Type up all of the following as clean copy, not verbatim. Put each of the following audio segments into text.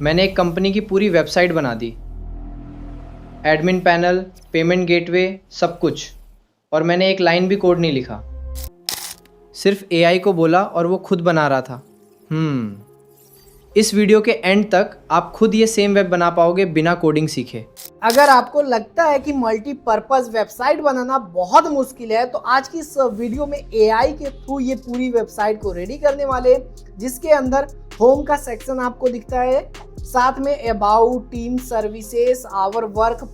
मैंने एक कंपनी की पूरी वेबसाइट बना दी, एडमिन पैनल, पेमेंट गेटवे, सब कुछ। और मैंने एक लाइन भी कोड नहीं लिखा, सिर्फ एआई को बोला और वो खुद बना रहा था। इस वीडियो के एंड तक आप खुद ये सेम वेब बना पाओगे बिना कोडिंग सीखे। अगर आपको लगता है कि मल्टीपर्पज वेबसाइट बनाना बहुत मुश्किल है तो आज की इस वीडियो में एआई के थ्रू ये पूरी वेबसाइट को रेडी करने वाले हैं, जिसके अंदर होम का सेक्शन आपको दिखता है, साथ में about, team, services, our work,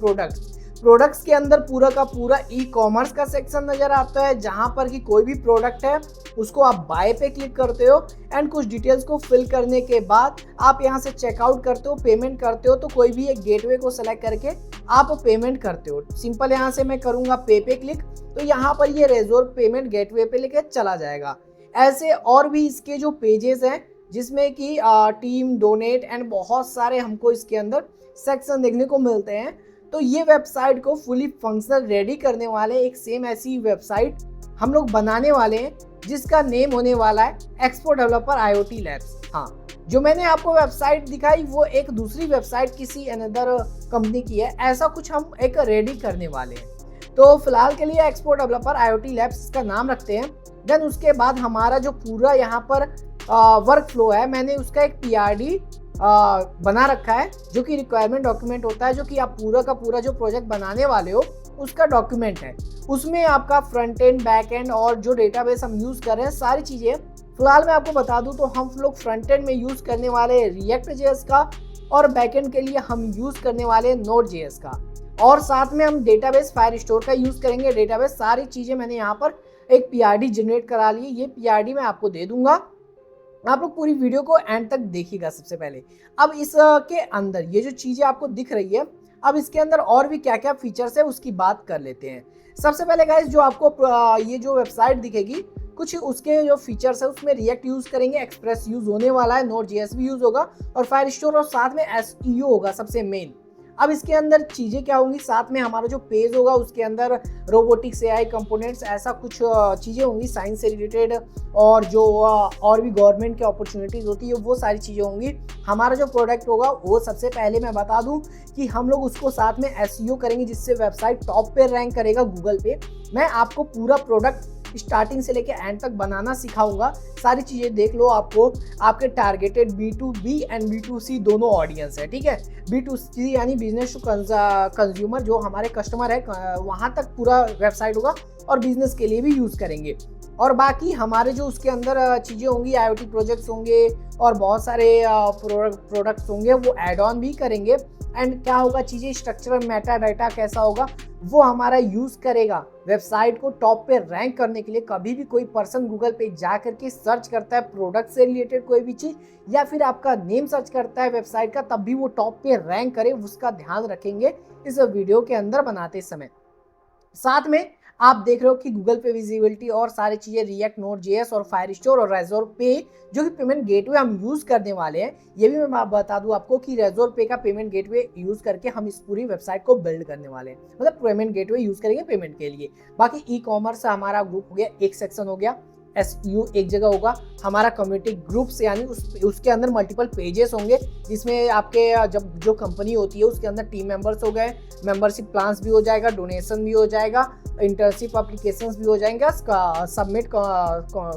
products के अंदर पूरा का पूरा ई कॉमर्स का सेक्शन नजर आता है, जहां पर कि कोई भी प्रोडक्ट है उसको आप बाय पे क्लिक करते हो एंड कुछ डिटेल्स को फिल करने के बाद आप यहां से चेकआउट करते हो, पेमेंट करते हो। तो कोई भी एक गेटवे को सेलेक्ट करके आप पेमेंट करते हो। सिंपल यहां से मैं करूंगा पे क्लिक, तो यहाँ पर ये रेजोर पेमेंट गेटवे पे लेके चला जाएगा। ऐसे और भी इसके जो पेजेस हैं जिसमें कि टीम, डोनेट एंड बहुत सारे हमको इसके अंदर सेक्शन देखने को मिलते हैं। तो ये वेबसाइट को फुली फंक्शनल रेडी करने वाले एक सेम ऐसी वेबसाइट हम लोग बनाने वाले हैं, जिसका नेम होने वाला है एक्सपो डेवलपर IoT लैब्स। हाँ, जो मैंने आपको वेबसाइट दिखाई वो एक दूसरी वेबसाइट किसी अनदर कंपनी की है, ऐसा कुछ हम एक रेडी करने वाले हैं। तो फिलहाल के लिए एक्सपो डेवलपर IoT लैब्स इसका नाम रखते हैं। देन उसके बाद हमारा जो पूरा यहाँ पर वर्क फ्लो है, मैंने उसका एक PRD बना रखा है, जो कि रिक्वायरमेंट डॉक्यूमेंट होता है, जो कि आप पूरा का पूरा जो प्रोजेक्ट बनाने वाले हो उसका डॉक्यूमेंट है। उसमें आपका फ्रंट एंड, बैक एंड और जो डेटाबेस हम यूज़ कर रहे हैं सारी चीज़ें। फिलहाल मैं आपको बता दूं तो हम लोग फ्रंट एंड में यूज़ करने वाले React.js का और बैक एंड के लिए हम यूज़ करने वाले Node.js का, और साथ में हम डेटाबेस फायरस्टोर का यूज़ करेंगे। डेटाबेस सारी चीज़ें मैंने यहाँ पर एक PRD जनरेट करा ली है, ये PRD मैं आपको दे दूंगा। आप लोग पूरी वीडियो को एंड तक देखिएगा। सबसे पहले अब इसके अंदर ये जो चीज़ें आपको दिख रही है, अब इसके अंदर और भी क्या क्या फीचर्स है उसकी बात कर लेते हैं। सबसे पहले गाइस, जो आपको ये जो वेबसाइट दिखेगी, कुछ उसके जो फीचर्स है उसमें रिएक्ट यूज़ करेंगे, एक्सप्रेस यूज़ होने वाला है, Node.js भी यूज़ होगा और फायरस्टोर, और साथ में SEO होगा सबसे मेन। अब इसके अंदर चीज़ें क्या होंगी, साथ में हमारा जो पेज होगा उसके अंदर रोबोटिक्स, AI कंपोनेंट्स, ऐसा कुछ चीज़ें होंगी साइंस से रिलेटेड, और जो और भी गवर्नमेंट की अपॉर्चुनिटीज़ होती है वो सारी चीज़ें होंगी। हमारा जो प्रोडक्ट होगा वो सबसे पहले मैं बता दूं कि हम लोग उसको साथ में SEO करेंगे, जिससे वेबसाइट टॉप पे रैंक करेगा गूगल पे। मैं आपको पूरा प्रोडक्ट स्टार्टिंग से लेके एंड तक बनाना सिखाऊंगा। सारी चीज़ें देख लो। आपको आपके टारगेटेड B2B एंड B2C दोनों ऑडियंस है, ठीक है। B2C यानी बिजनेस टू कंज्यूमर, जो हमारे कस्टमर है वहाँ तक पूरा वेबसाइट होगा, और बिजनेस के लिए भी यूज़ करेंगे। और बाकी हमारे जो उसके अंदर चीज़ें होंगी, IoT प्रोजेक्ट्स होंगे और बहुत सारे प्रोडक्ट्स होंगे, वो ऐड ऑन भी करेंगे। एंड क्या होगा, चीज़ें स्ट्रक्चरल मेटा डाटा कैसा होगा वो हमारा यूज़ करेगा वेबसाइट को टॉप पे रैंक करने के लिए। कभी भी कोई पर्सन गूगल पे जा करके सर्च करता है प्रोडक्ट से रिलेटेड कोई भी चीज़, या फिर आपका नेम सर्च करता है वेबसाइट का, तब भी वो टॉप पे रैंक करे, उसका ध्यान रखेंगे इस वीडियो के अंदर बनाते समय। साथ में आप देख रहे हो कि गूगल पे विजिबिलिटी और सारी चीज़ें, React, Node.js और फायरस्टोर और रेजोर पे जो कि पेमेंट गेटवे हम यूज़ करने वाले हैं। ये भी मैं बता दूं आपको कि रेजोर पे का पेमेंट गेटवे यूज़ करके हम इस पूरी वेबसाइट को बिल्ड करने वाले हैं, मतलब पेमेंट गेटवे यूज़ करेंगे पेमेंट के लिए। बाकी ई कॉमर्स हमारा ग्रुप हो गया, एक सेक्शन हो गया, SEO एक जगह होगा, हमारा कम्युनिटी ग्रुप्स यानी उसके अंदर मल्टीपल पेजेस होंगे, जिसमें आपके जब जो कंपनी होती है उसके अंदर टीम मेंबर्स हो गए, मेंबरशिप प्लान्स भी हो जाएगा, डोनेशन भी हो जाएगा, इंटर्नशिप एप्लीकेशंस भी हो जाएंगे,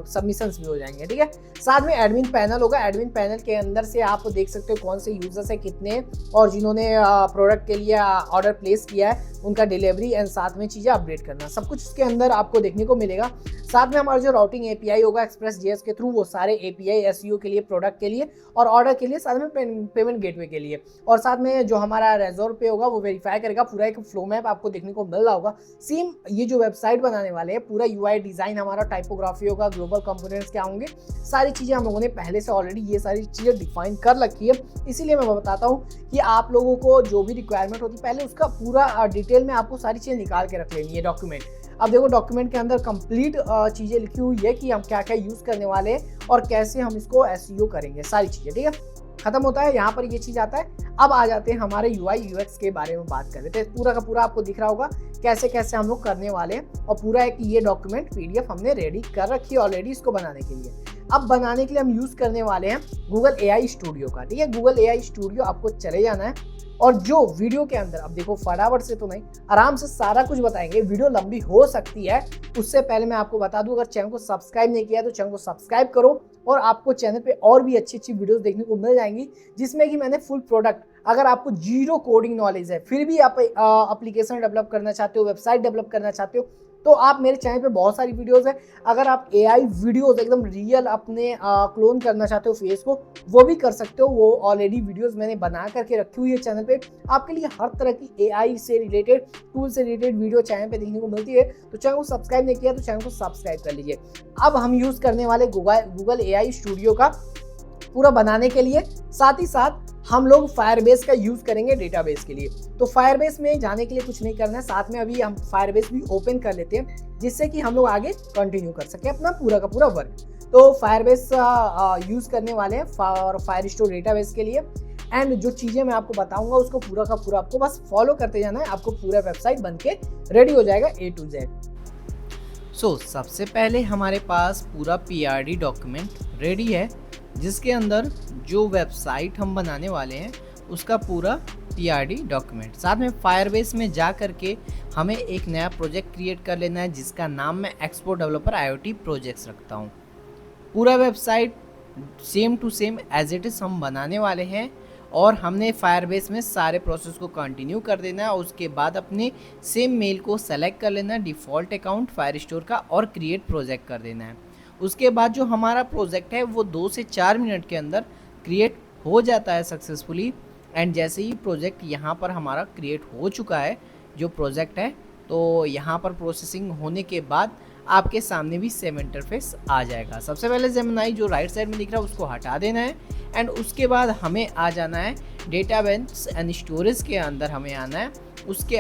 सबमिशंस भी हो जाएंगे, ठीक है। साथ में एडमिन पैनल होगा। एडमिन पैनल के अंदर से आप देख सकते हो कौन से यूजर्स है कितने, और जिन्होंने प्रोडक्ट के लिए ऑर्डर प्लेस किया है उनका डिलीवरी एंड साथ में चीज़ें अपडेट करना, सब कुछ उसके अंदर आपको देखने को मिलेगा। साथ में हमारा जो राउटिंग API होगा Express.js के थ्रू, वो सारे API SEO के लिए, प्रोडक्ट के लिए और ऑर्डर के लिए, साथ में पेमेंट गेटवे के लिए। और साथ में जो हमारा रेजोर पे होगा वो वेरीफाई करेगा। पूरा एक फ्लो मैप आपको देखने को मिल रहा होगा। सेम ये जो वेबसाइट बनाने वाले हैं, पूरा UI डिज़ाइन हमारा, टाइपोग्राफी होगा, ग्लोबल कंपोनेंट्स क्या होंगे, सारी चीज़ें हम लोगों ने पहले से ऑलरेडी ये सारी चीज़ें डिफाइन कर रखी है। इसीलिए मैं बताता हूँ कि आप लोगों को जो भी रिक्वायरमेंट होती है पहले उसका पूरा डिटेल में आपको सारी चीज़ें निकाल के रख लेनी है डॉक्यूमेंट। अब देखो डॉक्यूमेंट के अंदर कंप्लीट चीज़ें लिखी हुई है कि हम क्या क्या यूज़ करने वाले हैं और कैसे हम इसको SEO करेंगे, सारी चीज़ें, ठीक है। खत्म होता है यहाँ पर ये चीज़ आता है। अब आ जाते हैं हमारे UI UX के बारे में बात कर लेते हैं। पूरा का पूरा आपको दिख रहा होगा कैसे कैसे हम लोग करने वाले हैं, और पूरा एक ये डॉक्यूमेंट PDF हमने रेडी कर रखी है ऑलरेडी इसको बनाने के लिए। अब बनाने के लिए हम यूज करने वाले हैं गूगल AI स्टूडियो का। ठीक है, गूगल AI स्टूडियो आपको चले जाना है और जो वीडियो के अंदर, अब देखो फटाफट से तो नहीं, आराम से सारा कुछ बताएंगे, वीडियो लंबी हो सकती है। उससे पहले मैं आपको बता दूं, अगर चैनल को सब्सक्राइब नहीं किया तो चैनल को सब्सक्राइब करो और आपको चैनल पे और भी अच्छी अच्छी वीडियोस देखने को मिल जाएंगी, जिसमें कि मैंने फुल प्रोडक्ट, अगर आपको जीरो कोडिंग नॉलेज है फिर भी आप एप्लीकेशन डेवलप करना चाहते हो, वेबसाइट डेवलप करना चाहते हो, तो आप मेरे चैनल पे बहुत सारी वीडियोस है। अगर आप AI वीडियोस एकदम रियल अपने क्लोन करना चाहते हो फेस को, वो भी कर सकते हो। वो ऑलरेडी वीडियोस मैंने बना करके रखी हुई है चैनल पे। आपके लिए हर तरह की AI से रिलेटेड, टूल से रिलेटेड वीडियो चैनल पे देखने को मिलती है। तो चैनल को सब्सक्राइब नहीं किया तो चैनल को सब्सक्राइब कर लीजिए। अब हम यूज करने वाले गूगल AI स्टूडियो का पूरा बनाने के लिए, साथ ही साथ हम लोग फायरबेस का यूज करेंगे डेटाबेस के लिए। तो फायरबेस में जाने के लिए कुछ नहीं करना है, साथ में अभी हम फायरबेस भी ओपन कर लेते हैं, जिससे कि हम लोग आगे कंटिन्यू कर सके अपना पूरा का पूरा वर्क। तो फायरबेस यूज करने वाले हैं फायरस्टोर डेटाबेस के लिए। एंड जो चीजें मैं आपको बताऊंगा उसको पूरा का पूरा आपको बस फॉलो करते जाना है, आपको पूरा वेबसाइट बन के रेडी हो जाएगा A to Z। सबसे पहले हमारे पास पूरा PRD डॉक्यूमेंट रेडी है, जिसके अंदर जो वेबसाइट हम बनाने वाले हैं उसका पूरा PRD डॉक्यूमेंट। साथ में फायरबेस में जा करके हमें एक नया प्रोजेक्ट क्रिएट कर लेना है, जिसका नाम मैं एक्सपो डेवलपर IoT प्रोजेक्ट्स रखता हूँ। पूरा website same to same as it is हम बनाने वाले हैं और हमने फायरबेस में सारे प्रोसेस को कंटिन्यू कर देना है। उसके बाद अपने सेम मेल को सेलेक्ट कर लेना है, डिफ़ॉल्ट अकाउंट फायरस्टोर का, और क्रिएट प्रोजेक्ट कर देना है। उसके बाद जो हमारा प्रोजेक्ट है वो 2 से 4 मिनट के अंदर क्रिएट हो जाता है सक्सेसफुली। एंड जैसे ही प्रोजेक्ट यहाँ पर हमारा क्रिएट हो चुका है जो प्रोजेक्ट है, तो यहाँ पर प्रोसेसिंग होने के बाद आपके सामने भी सेम इंटरफेस आ जाएगा। सबसे पहले जेमिनी जो राइट साइड में दिख रहा है उसको हटा देना है एंड उसके बाद हमें आ जाना है डेटाबेस एंड स्टोरेज के अंदर हमें आना है। उसके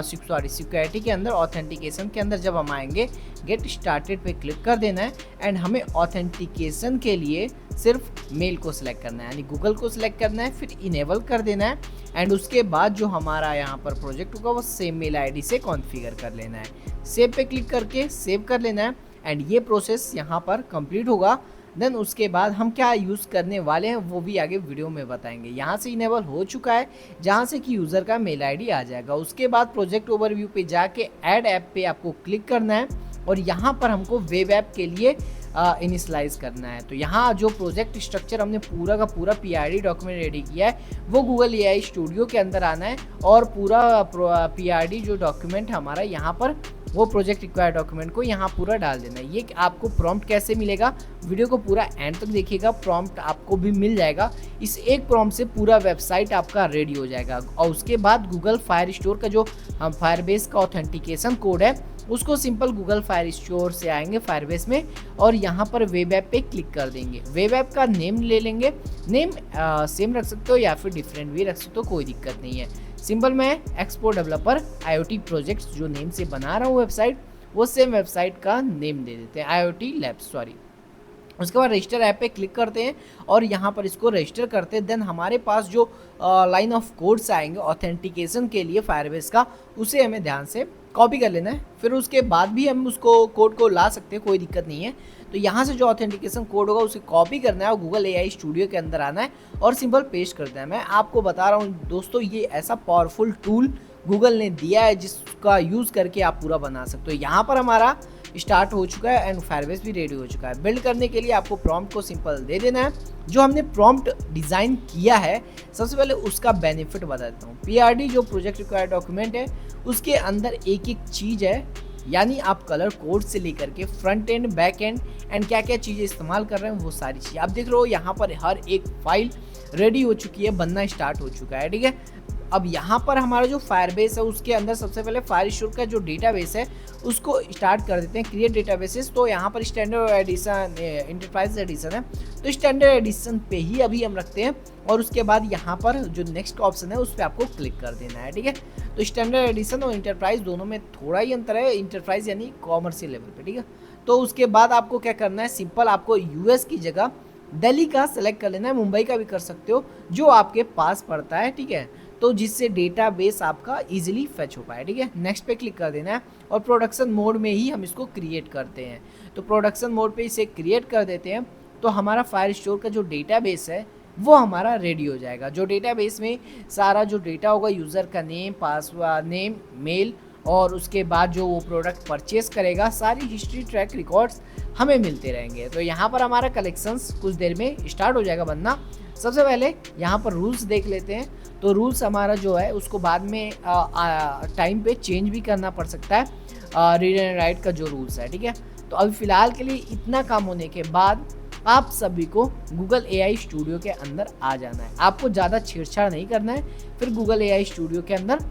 सिक्योरिटी के अंदर, ऑथेंटिकेशन के अंदर जब हम आएंगे, गेट स्टार्टेड पे क्लिक कर देना है एंड हमें ऑथेंटिकेशन के लिए सिर्फ मेल को सिलेक्ट करना है, यानी गूगल को सिलेक्ट करना है, फिर इनेबल कर देना है एंड उसके बाद जो हमारा यहाँ पर प्रोजेक्ट होगा वो सेम मेल आईडी से कॉन्फ़िगर कर लेना है। सेव पे क्लिक करके सेव कर लेना है एंड ये प्रोसेस यहाँ पर कंप्लीट होगा। देन उसके बाद हम क्या यूज़ करने वाले हैं वो भी आगे वीडियो में बताएंगे। यहाँ से इनेबल हो चुका है, जहाँ से कि यूज़र का मेल आईडी आ जाएगा। उसके बाद प्रोजेक्ट ओवरव्यू पे जाके ऐड ऐप पे आपको क्लिक करना है और यहाँ पर हमको वेब ऐप के लिए इनिशलाइज करना है। तो यहाँ जो प्रोजेक्ट स्ट्रक्चर हमने पूरा का पूरा PRD डॉक्यूमेंट रेडी किया है वो गूगल AI स्टूडियो के अंदर आना है और पूरा PRD जो डॉक्यूमेंट हमारा यहाँ पर वो प्रोजेक्ट रिक्वायर्ड डॉक्यूमेंट को यहाँ पूरा डाल देना है। ये आपको प्रॉम्प्ट कैसे मिलेगा, वीडियो को पूरा एंड तक देखिएगा, प्रॉम्प्ट आपको भी मिल जाएगा। इस एक प्रॉम्प्ट से पूरा वेबसाइट आपका रेडी हो जाएगा और उसके बाद गूगल फायरस्टोर का जो हम फायरबेस का ऑथेंटिकेशन कोड है उसको सिंपल गूगल फायरस्टोर से आएंगे फायरबेस में और यहाँ पर वेब ऐप पे क्लिक कर देंगे। वेब ऐप का नेम ले लेंगे, नेम सेम रख सकते हो या फिर डिफरेंट भी रख सकते हो, कोई दिक्कत नहीं है। सिंपल मैं एक्सपो डेवलपर IoT प्रोजेक्ट्स जो नेम से बना रहा हूँ वेबसाइट, वो सेम वेबसाइट का नेम दे देते हैं, IoT लैब्स, सॉरी। उसके बाद रजिस्टर ऐप पे क्लिक करते हैं और यहाँ पर इसको रजिस्टर करते हैं। देन हमारे पास जो लाइन ऑफ कोड्स आएंगे ऑथेंटिकेशन के लिए फायरबेस का, उसे हमें ध्यान से कॉपी कर लेना है। फिर उसके बाद भी हम उसको कोड को ला सकते हैं, कोई दिक्कत नहीं है। तो यहाँ से जो ऑथेंटिकेशन कोड होगा उसे कॉपी करना है और गूगल AI स्टूडियो के अंदर आना है और सिंपल पेस्ट कर देना है। मैं आपको बता रहा हूँ दोस्तों, ये ऐसा पावरफुल टूल गूगल ने दिया है जिसका यूज़ करके आप पूरा बना सकते हो। यहाँ पर हमारा स्टार्ट हो चुका है एंड फायरबेस भी रेडी हो चुका है। बिल्ड करने के लिए आपको प्रॉम्प्ट को सिंपल दे देना है। जो हमने प्रॉम्प्ट डिज़ाइन किया है सबसे पहले उसका बेनिफिट बता देता हूँ। PRD जो प्रोजेक्ट रिक्वायर्ड डॉक्यूमेंट है उसके अंदर एक एक चीज़ है, यानी आप कलर कोड से लेकर के फ्रंट एंड, बैक एंड क्या क्या चीज़ें इस्तेमाल कर रहे हैं वो सारी चीज़ें आप देख रहे हो। यहाँ पर हर एक फाइल रेडी हो चुकी है, बनना स्टार्ट हो चुका है, ठीक है। अब यहाँ पर हमारा जो फायरबेस है उसके अंदर सबसे पहले फायरस्टोर का जो डेटाबेस है उसको स्टार्ट कर देते हैं, क्रिएट डेटाबेसेस। तो यहाँ पर स्टैंडर्ड एडिशन, इंटरप्राइज एडिशन है, तो स्टैंडर्ड एडिशन पे ही अभी हम रखते हैं और उसके बाद यहाँ पर जो नेक्स्ट ऑप्शन है उस पर आपको क्लिक कर देना है, ठीक है। तो स्टैंडर्ड एडिशन और इंटरप्राइज दोनों में थोड़ा ही अंतर है, इंटरप्राइज यानी कॉमर्शियल लेवल पे, ठीक है। तो उसके बाद आपको क्या करना है, सिंपल आपको US की जगह दिल्ली का सेलेक्ट कर लेना है, मुंबई का भी कर सकते हो, जो आपके पास पड़ता है, ठीक है। तो जिससे डेटाबेस आपका इजीली फेच हो पाए। ठीक है, नेक्स्ट पे क्लिक कर देना है और प्रोडक्शन मोड में ही हम इसको क्रिएट करते हैं। तो प्रोडक्शन मोड पे इसे क्रिएट कर देते हैं तो हमारा फाइल स्टोर का जो डेटाबेस है वो हमारा रेडी हो जाएगा। जो डेटाबेस में सारा जो डेटा होगा, यूज़र का नेम, पासवर्ड, नेम, मेल और उसके बाद जो वो प्रोडक्ट परचेस करेगा, सारी हिस्ट्री, ट्रैक, रिकॉर्ड्स हमें मिलते रहेंगे। तो यहाँ पर हमारा कलेक्शंस कुछ देर में स्टार्ट हो जाएगा बनना। सबसे पहले यहाँ पर रूल्स देख लेते हैं। तो रूल्स हमारा जो है उसको बाद में टाइम पे चेंज भी करना पड़ सकता है, रीड एंड राइट का जो रूल्स है। ठीक है, तो अभी फ़िलहाल के लिए इतना काम होने के बाद आप सभी को गूगल AI स्टूडियो के अंदर आ जाना है। आपको ज़्यादा छेड़छाड़ नहीं करना है, फिर गूगल AI स्टूडियो के अंदर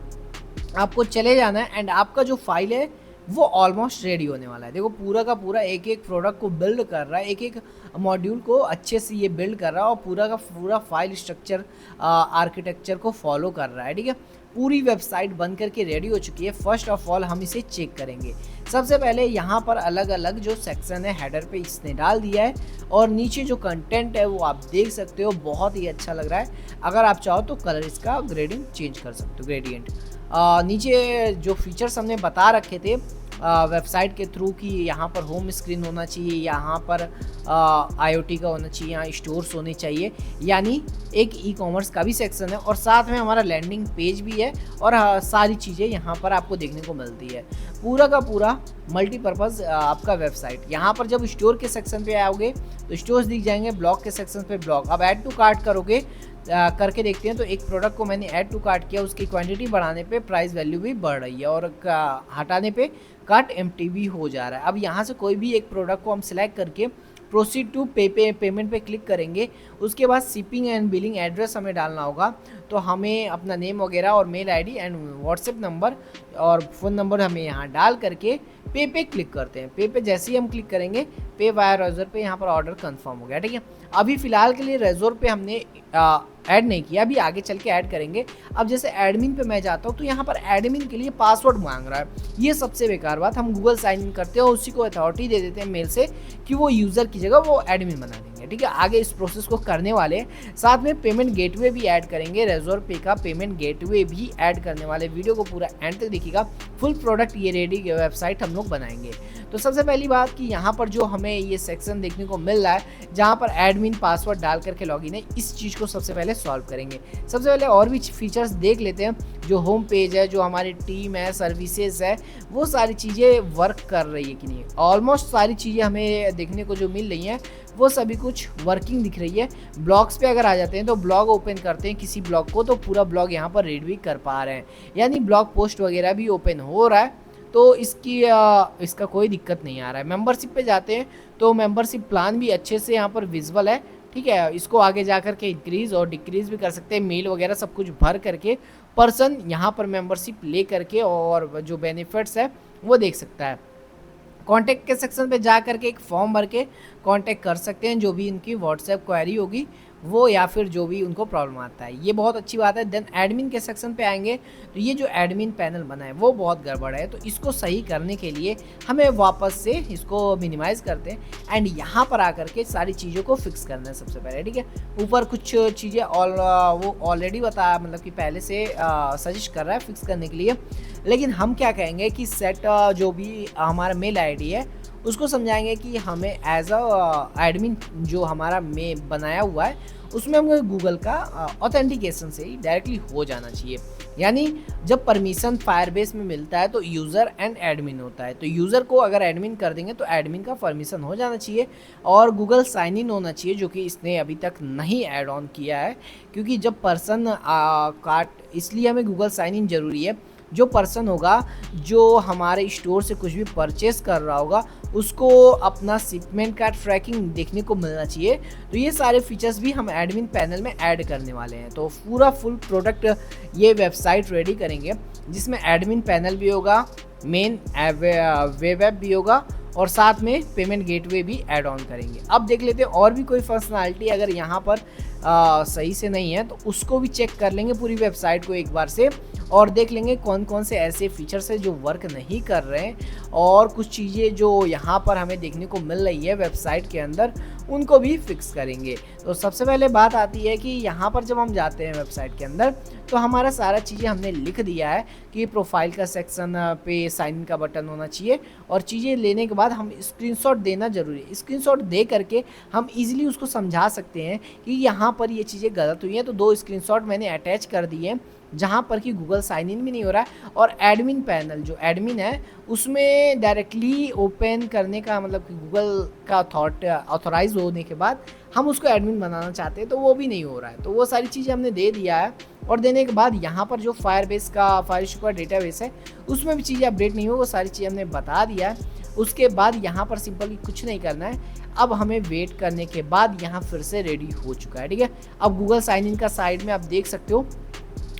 आपको चले जाना है एंड आपका जो फाइल है वो ऑलमोस्ट रेडी होने वाला है। देखो पूरा का पूरा एक एक प्रोडक्ट को बिल्ड कर रहा है, एक एक मॉड्यूल को अच्छे से ये बिल्ड कर रहा है और पूरा का पूरा फाइल स्ट्रक्चर, आर्किटेक्चर को फॉलो कर रहा है। ठीक है, पूरी वेबसाइट बन करके रेडी हो चुकी है। फर्स्ट ऑफ ऑल हम इसे चेक करेंगे। सबसे पहले यहाँ पर अलग अलग जो सेक्शन है हेडर पे इसने डाल दिया है और नीचे जो कंटेंट है वो आप देख सकते हो, बहुत ही अच्छा लग रहा है। अगर आप चाहो तो कलर इसका ग्रेडिंग चेंज कर सकते हो, ग्रेडियंट। नीचे जो फीचर्स हमने बता रखे थे वेबसाइट के थ्रू कि यहाँ पर होम स्क्रीन होना चाहिए, यहाँ पर IoT का होना चाहिए, यहाँ स्टोर्स होने चाहिए, यानी एक ई-कॉमर्स का भी सेक्शन है और साथ में हमारा लैंडिंग पेज भी है और सारी चीज़ें यहाँ पर आपको देखने को मिलती है। पूरा का पूरा मल्टीपर्पज़ आपका वेबसाइट। यहाँ पर जब स्टोर के सेक्शन पे आओगे तो स्टोर्स दिख जाएंगे, ब्लॉग के सेक्शन पे ब्लॉग। अब ऐड टू कार्ट करोगे, करके देखते हैं। तो एक प्रोडक्ट को मैंने ऐड टू कार्ट किया, उसकी क्वांटिटी बढ़ाने पे प्राइस वैल्यू भी बढ़ रही है और हटाने पे कार्ट एम्प्टी भी हो जा रहा है। अब यहाँ से कोई भी एक प्रोडक्ट को हम सिलेक्ट करके प्रोसीड टू पेमेंट पे क्लिक करेंगे। उसके बाद शिपिंग एंड बिलिंग एड्रेस हमें डालना होगा। तो हमें अपना नेम वगैरह और mail ID and WhatsApp number और फ़ोन नंबर हमें यहाँ डाल करके पे पे क्लिक करते हैं। पे पे जैसे ही हम क्लिक करेंगे पे वाया रेजर पे यहाँ पर ऑर्डर कंफर्म हो गया। ठीक है, अभी फ़िलहाल के लिए रेजोर पे हमने ऐड नहीं किया, अभी आगे चल के ऐड करेंगे। अब जैसे एडमिन पे मैं जाता हूँ तो यहाँ पर एडमिन के लिए पासवर्ड मांग रहा है। ये सबसे बेकार बात। हम गूगल साइन इन करते हैं और उसी को अथॉरिटी दे देते हैं मेल से कि वो यूज़र की जगह वो एडमिन बना देंगे। ठीक है, आगे इस प्रोसेस को करने वाले साथ में पेमेंट गेटवे भी ऐड करेंगे। रेजोर पे का पेमेंट गेटवे भी ऐड करने वाले। वीडियो को पूरा एंड तक देखिएगा, फुल प्रोडक्ट ये रेडी वेबसाइट हम लोग बनाएंगे। तो सबसे पहली बात कि यहाँ पर जो हमें ये सेक्शन देखने को मिल रहा है जहाँ पर एडमिन पासवर्ड डाल करके लॉगिन है, इस चीज़ को सबसे पहले सॉल्व करेंगे। सबसे पहले और भी फीचर्स देख लेते हैं। जो होम पेज है, जो हमारी टीम है, सर्विसेज है, वो सारी चीज़ें वर्क कर रही है कि नहीं। ऑलमोस्ट सारी चीज़ें हमें देखने को जो मिल रही हैं वो सभी कुछ वर्किंग दिख रही है। ब्लॉग्स पे अगर आ जाते हैं तो ब्लॉग ओपन करते हैं किसी ब्लॉग को तो पूरा ब्लॉग यहाँ पर रीड भी कर पा रहे हैं, यानी ब्लॉग पोस्ट वगैरह भी ओपन हो रहा है। तो इसका कोई दिक्कत नहीं आ रहा है। मेंबरशिप पे जाते हैं तो मेंबरशिप प्लान भी अच्छे से यहाँ पर विजुअल है। ठीक है, इसको आगे जा कर के इंक्रीज़ और डिक्रीज़ भी कर सकते हैं। मेल वगैरह सब कुछ भर करके पर्सन यहाँ पर मेंबरशिप ले करके और जो बेनिफिट्स है वो देख सकता है। कॉन्टैक्ट के सेक्शन पे जा करके एक फॉर्म भर के कॉन्टैक्ट कर सकते हैं, जो भी इनकी व्हाट्सएप क्वेरी होगी वो या फिर जो भी उनको प्रॉब्लम आता है। ये बहुत अच्छी बात है। देन एडमिन के सेक्शन पे आएंगे तो ये जो एडमिन पैनल बना है वो बहुत गड़बड़ है। तो इसको सही करने के लिए हमें वापस से इसको मिनिमाइज़ करते हैं एंड यहाँ पर आकर के सारी चीज़ों को फिक्स करना है सबसे पहले। ठीक है, ऊपर कुछ चीज़ें वो ऑलरेडी बताया, मतलब कि पहले से सजेस्ट कर रहा है फिक्स करने के लिए। लेकिन हम क्या कहेंगे कि सेट जो भी हमारा मेल आईडी है उसको समझाएंगे कि हमें एज एडमिन जो हमारा में बनाया हुआ है उसमें हमें गूगल का ऑथेंटिकेशन से ही डायरेक्टली हो जाना चाहिए। यानी जब परमिशन फायरबेस में मिलता है तो यूज़र एंड एडमिन होता है। तो यूज़र को अगर एडमिन कर देंगे तो एडमिन का परमिशन हो जाना चाहिए और गूगल साइन इन होना चाहिए, जो कि इसने अभी तक नहीं ऐड ऑन किया है। क्योंकि जब पर्सन इसलिए हमें गूगल साइन इन ज़रूरी है। जो पर्सन होगा जो हमारे स्टोर से कुछ भी परचेस कर रहा होगा उसको अपना शिपमेंट का ट्रैकिंग देखने को मिलना चाहिए। तो ये सारे फीचर्स भी हम एडमिन पैनल में ऐड करने वाले हैं। तो पूरा फुल प्रोडक्ट ये वेबसाइट रेडी करेंगे जिसमें एडमिन पैनल भी होगा, मेन वेब ऐप भी होगा और साथ में पेमेंट गेटवे भी ऐड ऑन करेंगे। अब देख लेते हैं और भी कोई फंक्शनैलिटी अगर यहाँ पर सही से नहीं है तो उसको भी चेक कर लेंगे पूरी वेबसाइट को एक बार से और देख लेंगे कौन कौन से ऐसे फीचर्स हैं जो वर्क नहीं कर रहे हैं और कुछ चीज़ें जो यहाँ पर हमें देखने को मिल रही है वेबसाइट के अंदर उनको भी फिक्स करेंगे। तो सबसे पहले बात आती है कि यहाँ पर जब हम जाते हैं वेबसाइट के अंदर, तो हमारा सारा चीज़ें हमने लिख दिया है कि प्रोफाइल का सेक्शन पे साइन इन का बटन होना चाहिए, और चीज़ें लेने के बाद हम स्क्रीनशॉट देना ज़रूरी है। स्क्रीनशॉट दे करके हम इजीली उसको समझा सकते हैं कि यहाँ पर ये चीज़ें गलत हुई हैं। तो 2 स्क्रीनशॉट मैंने अटैच कर दिए हैं जहाँ पर कि गूगल साइन इन भी नहीं हो रहा है, और एडमिन पैनल जो एडमिन है उसमें डायरेक्टली ओपन करने का मतलब कि गूगल का ऑथोराइज होने के बाद हम उसको एडमिन बनाना चाहते हैं तो वो भी नहीं हो रहा है। तो वो सारी चीज़ें हमने दे दिया है, और देने के बाद यहाँ पर जो फायरबेस का फायरशू का डेटाबेस है उसमें भी चीज़ें अपडेट नहीं हो, वो सारी चीज़ें हमने बता दिया है। उसके बाद यहाँ पर सिंपली कुछ नहीं करना है, अब हमें वेट करने के बाद यहाँ फिर से रेडी हो चुका है। ठीक है, अब गूगल साइन इन का साइड में आप देख सकते हो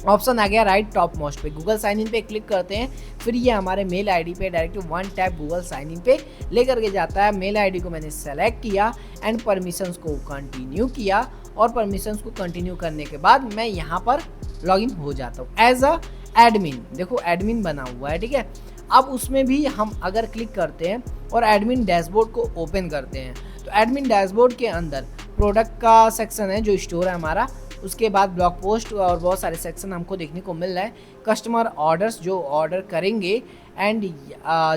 ऑप्शन आ गया राइट टॉप मोस्ट पे। गूगल साइन इन पे क्लिक करते हैं, फिर ये हमारे मेल आईडी पे direct one tap Google sign in पे लेकर के जाता है। मेल आईडी को मैंने सेलेक्ट किया एंड परमिशंस को कंटिन्यू किया, और परमिशंस को कंटिन्यू करने के बाद मैं यहाँ पर लॉगिन हो जाता हूँ एज अ एडमिन। देखो एडमिन बना हुआ है। ठीक है, अब उसमें भी हम अगर क्लिक करते हैं और एडमिन डैशबोर्ड को ओपन करते हैं, तो एडमिन डैशबोर्ड के अंदर प्रोडक्ट का सेक्शन है जो स्टोर है हमारा, उसके बाद ब्लॉग पोस्ट और बहुत सारे सेक्शन हमको देखने को मिल रहा है। कस्टमर ऑर्डर्स जो ऑर्डर करेंगे, एंड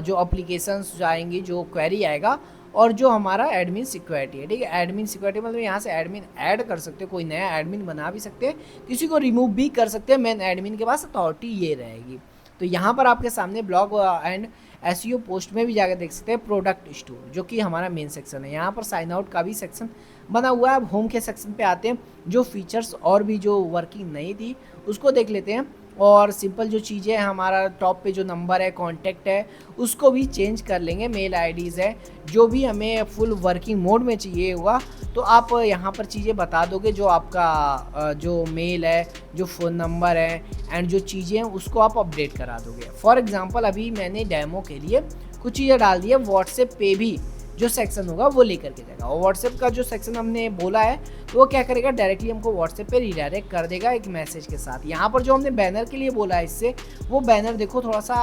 जो अप्लीकेशंस जाएंगी, जो क्वेरी आएगा, और जो हमारा एडमिन सिक्योरिटी है। ठीक है, एडमिन सिक्योरिटी मतलब यहाँ से एडमिन ऐड कर सकते हो, कोई नया एडमिन बना भी सकते हैं, किसी को रिमूव भी कर सकते हैं। मेन एडमिन के पास अथॉरिटी ये रहेगी। तो यहाँ पर आपके सामने ब्लॉग एंड एसईओ पोस्ट में भी जाकर देख सकते हैं प्रोडक्ट स्टोर, जो कि हमारा मेन सेक्शन है। यहाँ पर साइन आउट का भी सेक्शन बना हुआ है। अब होम के सेक्शन पे आते हैं, जो फीचर्स और भी जो वर्किंग नहीं थी उसको देख लेते हैं, और सिंपल जो चीज़ें हमारा टॉप पे जो नंबर है, कॉन्टैक्ट है, उसको भी चेंज कर लेंगे। मेल आईडीज़ है, जो भी हमें फुल वर्किंग मोड में चाहिए होगा तो आप यहाँ पर चीज़ें बता दोगे, जो आपका जो मेल है, जो फ़ोन नंबर है, एंड जो चीज़ें हैं उसको आप अपडेट करा दोगे। फॉर एग्ज़ाम्पल अभी मैंने डेमो के लिए कुछ चीज़ें डाल दी है, व्हाट्सएप पे भी जो सेक्शन होगा वो लेकर के जाएगा, और व्हाट्सएप का जो सेक्शन हमने बोला है तो वो क्या करेगा, डायरेक्टली हमको व्हाट्सएप पे रिडायरेक्ट कर देगा एक मैसेज के साथ। यहाँ पर जो हमने बैनर के लिए बोला है, इससे वो बैनर देखो थोड़ा सा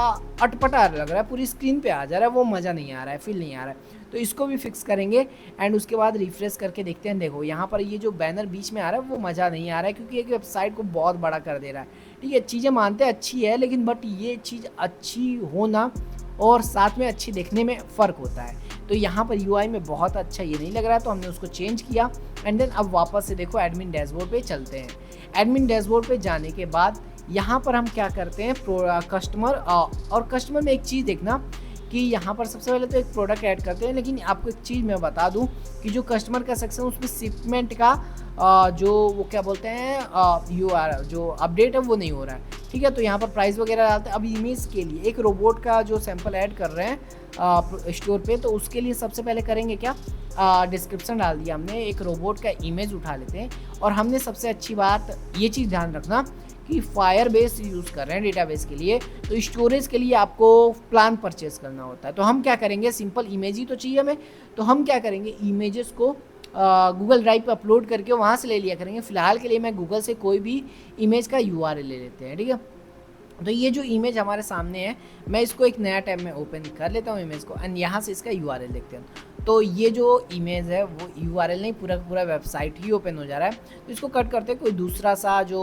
अटपटा लग रहा है, पूरी स्क्रीन पे आ जा रहा है, वो मज़ा नहीं आ रहा है, फील नहीं आ रहा है। तो इसको भी फिक्स करेंगे, एंड उसके बाद रिफ्रेश करके देखते हैं। देखो यहाँ पर ये जो बैनर बीच में आ रहा है वो मज़ा नहीं आ रहा है, क्योंकि एक वेबसाइट को बहुत बड़ा कर दे रहा है। ठीक है, चीज़ें मानते हैं अच्छी है, लेकिन बट ये चीज़ अच्छी होना और साथ में अच्छी देखने में फ़र्क होता है। तो यहाँ पर यूआई में बहुत अच्छा ये नहीं लग रहा है, तो हमने उसको चेंज किया। एंड देन अब वापस से देखो एडमिन डैशबोर्ड पे चलते हैं। एडमिन डैशबोर्ड पे जाने के बाद यहाँ पर हम क्या करते हैं, कस्टमर और कस्टमर में एक चीज़ देखना कि यहाँ पर सबसे पहले तो एक प्रोडक्ट ऐड करते हैं, लेकिन आपको एक चीज़ मैं बता दूँ कि जो कस्टमर का सेक्शन उसमें शिपमेंट का जो वो क्या बोलते हैं जो अपडेट है वो नहीं हो रहा है। ठीक है, तो यहाँ पर प्राइस वगैरह डालते हैं। अब इमेज के लिए एक रोबोट का जो सैंपल ऐड कर रहे हैं स्टोर पे, तो उसके लिए सबसे पहले करेंगे क्या, डिस्क्रिप्शन डाल दिया हमने, एक रोबोट का इमेज उठा लेते हैं। और हमने सबसे अच्छी बात ये चीज़ ध्यान रखना कि फायरबेस यूज़ कर रहे हैं डेटाबेस के लिए, तो स्टोरेज के लिए आपको प्लान परचेस करना होता है। तो हम क्या करेंगे, सिंपल इमेज ही तो चाहिए हमें, तो हम क्या करेंगे, इमेजेस को गूगल ड्राइव पे अपलोड करके वहाँ से ले लिया करेंगे। फ़िलहाल के लिए मैं गूगल से कोई भी इमेज का यूआरएल ले लेते हैं। ठीक है, तो ये जो इमेज हमारे सामने है, मैं इसको एक नया टैब में ओपन कर लेता हूँ इमेज को, एंड यहाँ से इसका यूआरएल देखते हैं। तो ये जो इमेज है वो यूआरएल नहीं, पूरा पूरा वेबसाइट ही ओपन हो जा रहा है। तो इसको कट करते हैं, कोई दूसरा सा जो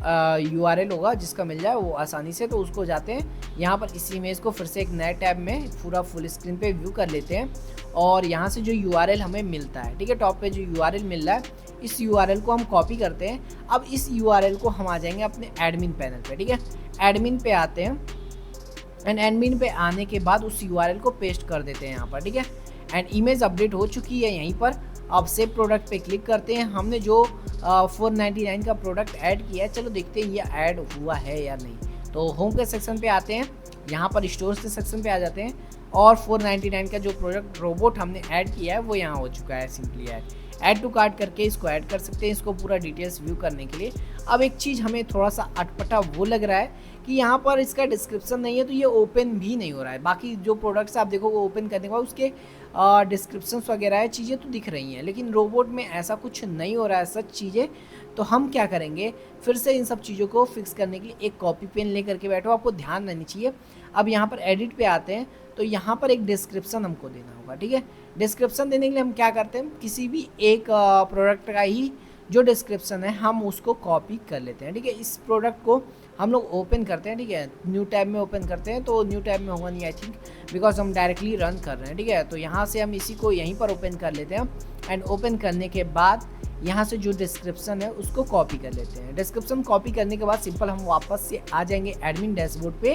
यूआरएल होगा जिसका मिल जाए वो आसानी से, तो उसको जाते हैं यहाँ पर इस इमेज को फिर से एक नए टैब में पूरा फुल स्क्रीन पे व्यू कर लेते हैं, और यहाँ से जो यूआरएल हमें मिलता है, ठीक है, टॉप पे जो यूआरएल मिल रहा है, इस यूआरएल को हम कॉपी करते हैं। अब इस यूआरएल को हम आ जाएंगे अपने एडमिन पैनल पे। ठीक है, एडमिन पे आते हैं, एंड एडमिन पे आने के बाद उस यूआरएल को पेस्ट कर देते हैं यहाँ पर। ठीक है, एंड इमेज अपडेट हो चुकी है यहीं पर। अब सेव प्रोडक्ट पे क्लिक करते हैं। हमने जो 499 का प्रोडक्ट ऐड किया है, चलो देखते हैं ये ऐड हुआ है या नहीं। तो होम के सेक्शन पे आते हैं, यहाँ पर स्टोर्स के सेक्शन पे आ जाते हैं, और 499 का जो प्रोडक्ट रोबोट हमने ऐड किया है वो यहाँ हो चुका है। सिंपली ऐड टू कार्ट करके इसको ऐड कर सकते हैं, इसको पूरा डिटेल्स व्यू करने के लिए। अब एक चीज़ हमें थोड़ा सा अटपटा वो लग रहा है कि यहाँ पर इसका डिस्क्रिप्शन नहीं है, तो ये ओपन भी नहीं हो रहा है। बाकी जो प्रोडक्ट्स आप देखो वो ओपन करने के बाद उसके डिस्क्रिप्शंस वगैरह है, चीज़ें तो दिख रही हैं, लेकिन रोबोट में ऐसा कुछ नहीं हो रहा है सच चीज़ें। तो हम क्या करेंगे, फिर से इन सब चीज़ों को फिक्स करने के लिए एक कॉपी पेन ले करके बैठो, आपको ध्यान रहनी चाहिए। अब यहाँ पर एडिट पे आते हैं, तो यहाँ पर एक डिस्क्रिप्शन हमको देना होगा। ठीक है, डिस्क्रिप्शन देने के लिए हम क्या करते हैं, किसी भी एक प्रोडक्ट का ही जो डिस्क्रिप्शन है हम उसको कॉपी कर लेते हैं, ठीक है। इस प्रोडक्ट को हम लोग ओपन करते हैं, ठीक है, न्यू टैब में ओपन करते हैं, तो न्यू टैब में होगा नहीं आई थिंक, बिकॉज हम डायरेक्टली रन कर रहे हैं, ठीक है। तो यहाँ से हम इसी को यहीं पर ओपन कर लेते हैं एंड ओपन करने के बाद यहाँ से जो डिस्क्रिप्शन है उसको कॉपी कर लेते हैं। डिस्क्रिप्शन कॉपी करने के बाद सिंपल हम वापस से आ जाएंगे एडमिन डैशबोर्ड पे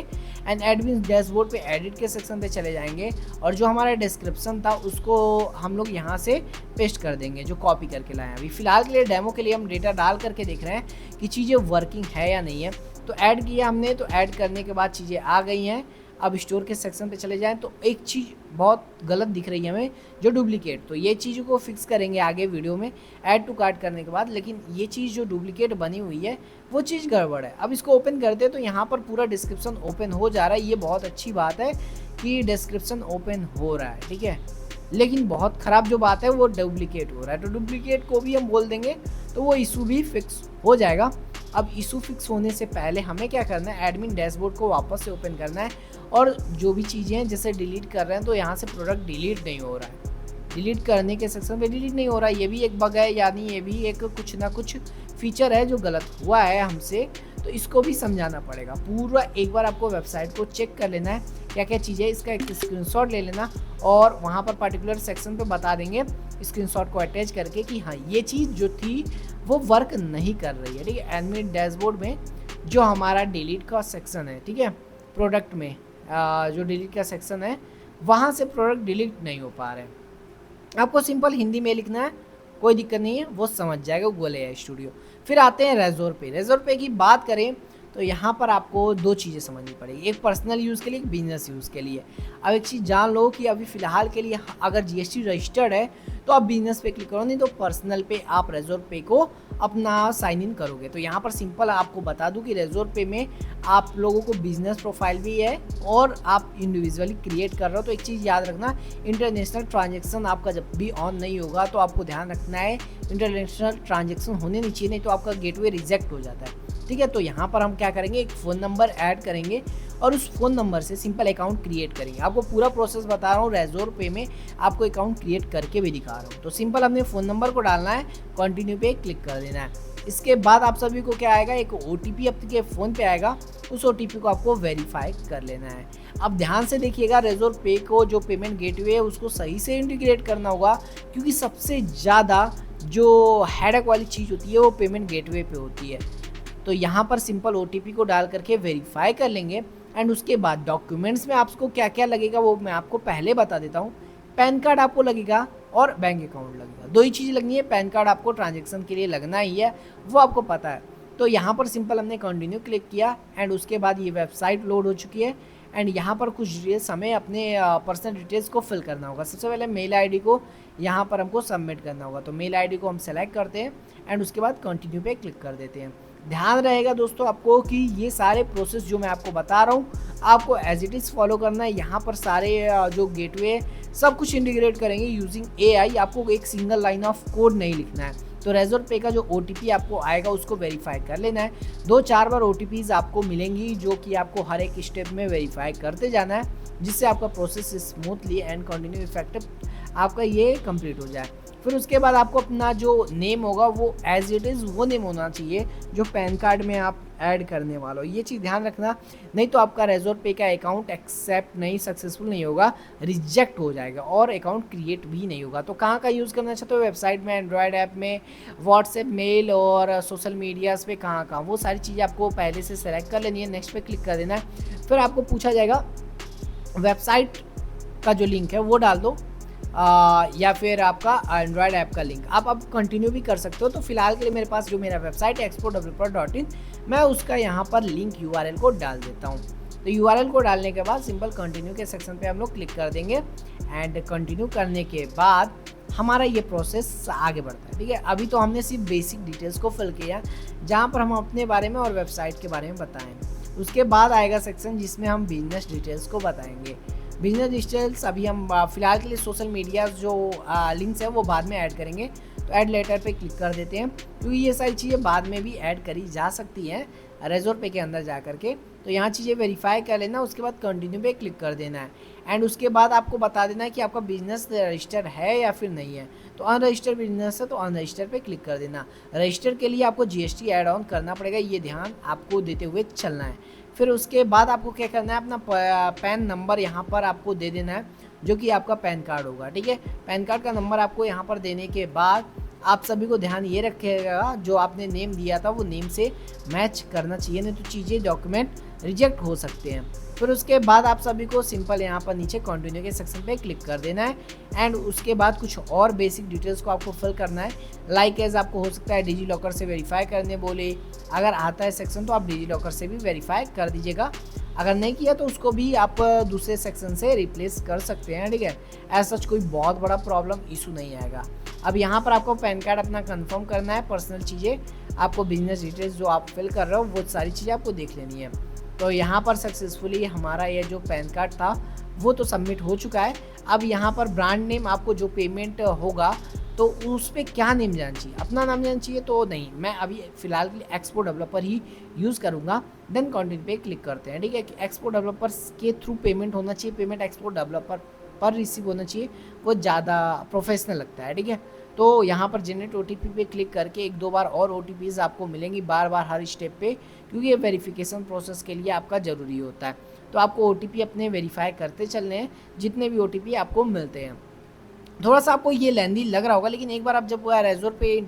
एंड एडमिन डैशबोर्ड पे एडिट के सेक्शन पे चले जाएंगे और जो हमारा डिस्क्रिप्शन था उसको हम लोग यहाँ से पेस्ट कर देंगे जो कॉपी करके लाए हैं। अभी फिलहाल के लिए डेमो के लिए हम डेटा डाल करके देख रहे हैं कि चीज़ें वर्किंग है या नहीं है। तो ऐड किया हमने, तो ऐड करने के बाद चीज़ें आ गई हैं। अब स्टोर के सेक्शन पे चले जाएं तो एक चीज़ बहुत गलत दिख रही है हमें, जो डुप्लीकेट, तो ये चीज़ को फिक्स करेंगे आगे वीडियो में ऐड टू कार्ट करने के बाद। लेकिन ये चीज़ जो डुप्लीकेट बनी हुई है वो चीज़ गड़बड़ है। अब इसको ओपन करते हैं तो यहाँ पर पूरा डिस्क्रिप्शन ओपन हो जा रहा है। ये बहुत अच्छी बात है कि डिस्क्रिप्शन ओपन हो रहा है, ठीक है। लेकिन बहुत ख़राब जो बात है वो डुप्लीकेट हो रहा है, तो डुप्लीकेट को भी हम बोल देंगे तो वो इशू भी फिक्स हो जाएगा। अब इशू फिक्स होने से पहले हमें क्या करना है, एडमिन डैशबोर्ड को वापस से ओपन करना है और जो भी चीज़ें हैं जैसे डिलीट कर रहे हैं तो यहाँ से प्रोडक्ट डिलीट नहीं हो रहा है, डिलीट करने के सेक्शन पे डिलीट नहीं हो रहा है। ये भी एक बग है, यानी ये भी एक कुछ ना कुछ फीचर है जो गलत हुआ है हमसे, तो इसको भी समझाना पड़ेगा। पूरा एक बार आपको वेबसाइट को चेक कर लेना है क्या क्या चीज़ें, इसका एक स्क्रीनशॉट ले लेना और वहाँ पर पर्टिकुलर सेक्शन पे बता देंगे स्क्रीनशॉट को अटैच करके कि हाँ ये चीज़ जो थी वो वर्क नहीं कर रही है, ठीक है। एडमिन डैशबोर्ड में जो हमारा डिलीट का सेक्शन है, ठीक है, प्रोडक्ट में जो डिलीट का सेक्शन है वहाँ से प्रोडक्ट डिलीट नहीं हो पा रहे हैं। आपको सिंपल हिंदी में लिखना है, कोई दिक्कत नहीं है, वो समझ जाएगा गूगल एआई स्टूडियो। फिर आते हैं रेज़ोर पे। रेज़ोर पे की बात करें तो यहाँ पर आपको दो चीज़ें समझनी पड़ेगी, एक पर्सनल यूज़ के लिए, एक बिजनेस यूज़ के लिए। अब एक चीज़ जान लो कि अभी फ़िलहाल के लिए अगर जीएसटी रजिस्टर्ड है तो आप बिजनेस पे क्लिक करो, नहीं तो पर्सनल पे आप रेज़ोर पे को अपना साइन इन करोगे। तो यहाँ पर सिंपल आपको बता दूँ कि रेज़ोर पे में आप लोगों को बिजनेस प्रोफाइल भी है और आप इंडिविजुअली क्रिएट कर रहे हो। तो एक चीज़ याद रखना, इंटरनेशनल ट्रांजेक्शन आपका जब भी ऑन नहीं होगा तो आपको ध्यान रखना है इंटरनेशनल ट्रांजेक्शन होने नहीं चाहिए, नहीं तो आपका गेटवे रिजेक्ट हो जाता है, ठीक है। तो यहाँ पर हम क्या करेंगे, एक फ़ोन नंबर ऐड करेंगे और उस फ़ोन नंबर से सिंपल अकाउंट क्रिएट करेंगे। आपको पूरा प्रोसेस बता रहा हूँ, रेज़ोर पे में आपको अकाउंट क्रिएट करके भी दिखा रहा हूँ। तो सिंपल हमने फ़ोन नंबर को डालना है, कंटिन्यू पे क्लिक कर देना है। इसके बाद आप सभी को क्या आएगा, एक OTP आपके फ़ोन पे आएगा, उस OTP को आपको वेरीफाई कर लेना है। अब ध्यान से देखिएगा, रेज़ोर पे को जो पेमेंट गेटवे है उसको सही से इंटीग्रेट करना होगा, क्योंकि सबसे ज़्यादा जो हेडेक वाली चीज़ होती है वो पेमेंट गेटवे पे होती है। तो यहाँ पर सिंपल OTP को डाल करके वेरीफाई कर लेंगे एंड उसके बाद डॉक्यूमेंट्स में आपको क्या क्या लगेगा वो मैं आपको पहले बता देता हूँ। पैन कार्ड आपको लगेगा और बैंक अकाउंट लगेगा, दो ही चीज़ लगनी है। पैन कार्ड आपको ट्रांजैक्शन के लिए लगना ही है, वो आपको पता है। तो यहाँ पर सिंपल हमने कंटिन्यू क्लिक किया एंड उसके बाद ये वेबसाइट लोड हो चुकी है एंड यहाँ पर कुछ डिटेल्स हमें अपने पर्सनल डिटेल्स को फिल करना होगा। सबसे पहले मेल आईडी को यहाँ पर हमको सबमिट करना होगा, तो मेल आईडी को हम सेलेक्ट करते हैं एंड उसके बाद कंटिन्यू पे क्लिक कर देते हैं। ध्यान रहेगा दोस्तों आपको कि ये सारे प्रोसेस जो मैं आपको बता रहा हूँ आपको एज इट इज़ फॉलो करना है। यहाँ पर सारे जो गेटवे सब कुछ इंटीग्रेट करेंगे यूजिंग AI, आपको एक सिंगल लाइन ऑफ कोड नहीं लिखना है। तो रेज़ोर पे का जो OTP आपको आएगा उसको वेरीफाई कर लेना है। 2-4 बार OTPs आपको मिलेंगी जो कि आपको हर एक स्टेप में वेरीफाई करते जाना है, जिससे आपका process smoothly and continue effective आपका ये कंप्लीट हो जाए। फिर उसके बाद आपको अपना जो नेम होगा वो एज इट इज़ वो नेम होना चाहिए जो पैन कार्ड में आप ऐड करने वाला हो। ये चीज़ ध्यान रखना, नहीं तो आपका रेज़ोर पे का अकाउंट एक्सेप्ट नहीं, सक्सेसफुल नहीं होगा, रिजेक्ट हो जाएगा और अकाउंट क्रिएट भी नहीं होगा। तो कहाँ का यूज़ करना चाहते हो, वेबसाइट में, एंड्रॉयड ऐप में, व्हाट्सएप, मेल और सोशल मीडियाज़ पे, कहाँ वो सारी चीज़ें आपको पहले से सेलेक्ट कर लेनी है। नेक्स्ट पे क्लिक कर देना है। फिर आपको पूछा जाएगा वेबसाइट का जो लिंक है वो डाल दो या फिर आपका एंड्रॉयड ऐप का लिंक। आप अब कंटिन्यू भी कर सकते हो। तो फिलहाल के लिए मेरे पास जो मेरा वेबसाइट है exportdeveloper.in, मैं उसका यहाँ पर लिंक URL को डाल देता हूँ। तो URL को डालने के बाद सिंपल कंटिन्यू के सेक्शन पे हम लोग क्लिक कर देंगे एंड कंटिन्यू करने के बाद हमारा ये प्रोसेस आगे बढ़ता है, ठीक है। अभी तो हमने सिर्फ बेसिक डिटेल्स को फिल किया, जहाँ पर हम अपने बारे में और वेबसाइट के बारे में बताएंगे। उसके बाद आएगा सेक्शन जिसमें हम बिजनेस डिटेल्स को बताएंगे। बिजनेस डिटेल्स अभी हम फिलहाल के लिए सोशल मीडिया जो लिंक्स है वो बाद में ऐड करेंगे। तो ऐड लेटर पे क्लिक कर देते हैं, क्योंकि ये सारी चीज़ें बाद में भी ऐड करी जा सकती हैं रेजोर पे के अंदर जा करके। तो यहाँ चीज़ें वेरीफाई कर लेना, उसके बाद कंटिन्यू पे क्लिक कर देना है एंड उसके बाद आपको बता देना है कि आपका बिजनेस रजिस्टर है या फिर नहीं है। तो अनरजिस्टर्ड बिजनेस है तो अनरजिस्टर्ड पे क्लिक कर देना। रजिस्टर के लिए आपको जीएसटी ऐड ऑन करना पड़ेगा, ये ध्यान आपको देते हुए चलना है। फिर उसके बाद आपको क्या करना है, अपना पैन नंबर यहाँ पर आपको दे देना है, जो कि आपका पैन कार्ड होगा। ठीक है, पैन कार्ड का नंबर आपको यहाँ पर देने के बाद आप सभी को ध्यान ये रखिएगा, जो आपने नेम दिया था वो नेम से मैच करना चाहिए, नहीं तो चीज़ें डॉक्यूमेंट रिजेक्ट हो सकते हैं। फिर उसके बाद आप सभी को सिंपल यहाँ पर नीचे कंटिन्यू के सेक्शन पे क्लिक कर देना है एंड उसके बाद कुछ और बेसिक डिटेल्स को आपको फिल करना है। लाइक एज आपको हो सकता है डिजी लॉकर से वेरीफाई करने बोले, अगर आता है सेक्शन तो आप डिजी लॉकर से भी वेरीफाई कर दीजिएगा, अगर नहीं किया तो उसको भी आप दूसरे सेक्शन से रिप्लेस कर सकते हैं। ठीक है, ऐसा सच कोई बहुत बड़ा प्रॉब्लम इशू नहीं आएगा। अब यहाँ पर आपको पैन कार्ड अपना कंफर्म करना है, पर्सनल चीज़ें आपको बिजनेस डिटेल्स जो आप फिल कर रहे हो वो सारी चीज़ें आपको देख लेनी है। तो यहाँ पर सक्सेसफुली हमारा ये जो पैन कार्ड था वो तो सबमिट हो चुका है। अब यहाँ पर ब्रांड नेम आपको जो पेमेंट होगा तो उस पर क्या नेम जाना चाहिए, अपना नाम जाना चाहिए तो नहीं, मैं अभी फ़िलहाल के लिए एक्सपो डेवलपर ही यूज़ करूँगा। देन कंटिन्यू पे क्लिक करते हैं। ठीक है, कि एक्सपो डेवलपर्स के थ्रू पेमेंट होना चाहिए, पेमेंट एक्सपो डेवलपर पर रिसीव होना चाहिए, वो ज़्यादा प्रोफेशनल लगता है। ठीक है, तो यहाँ पर जनरेट ओटीपी पे क्लिक करके एक दो बार और ओटीपीज़ आपको मिलेंगी बार बार हर स्टेप पे, क्योंकि ये वेरिफिकेशन प्रोसेस के लिए आपका ज़रूरी होता है। तो आपको ओटीपी अपने वेरीफाई करते चलने हैं जितने भी ओटीपी आपको मिलते हैं। थोड़ा सा आपको ये लेंदी लग रहा होगा, लेकिन एक बार आप जब रेजोर पे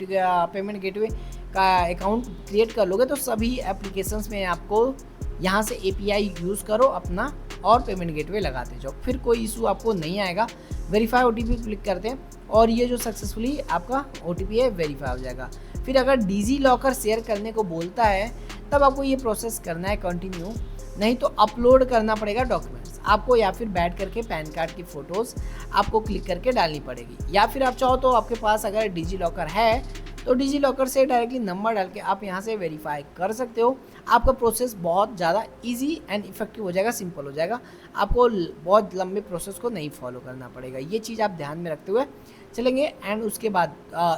पेमेंट गेटवे का अकाउंट क्रिएट कर लोगे तो सभी एप्लीकेशंस में आपको यहाँ से एपीआई यूज़ करो अपना और पेमेंट गेटवे लगाते जाओ, फिर कोई इशू आपको नहीं आएगा। वेरीफाई ओटीपी क्लिक करते हैं और ये जो सक्सेसफुली आपका ओटीपी है वेरीफाई हो जाएगा। फिर अगर डिजी लॉकर शेयर करने को बोलता है तब आपको ये प्रोसेस करना है कंटिन्यू, नहीं तो अपलोड करना पड़ेगा डॉक्यूमेंट्स आपको, या फिर बैठ करके पैन कार्ड की फ़ोटोज़ आपको क्लिक करके डालनी पड़ेगी, या फिर आप चाहो तो आपके पास अगर डिजी लॉकर है तो डिजी लॉकर से डायरेक्टली नंबर डाल के आप यहाँ से वेरीफाई कर सकते हो। आपका प्रोसेस बहुत ज़्यादा इजी एंड इफेक्टिव हो जाएगा, सिंपल हो जाएगा, आपको बहुत लंबे प्रोसेस को नहीं फॉलो करना पड़ेगा। ये चीज़ आप ध्यान में रखते हुए चलेंगे। एंड उसके बाद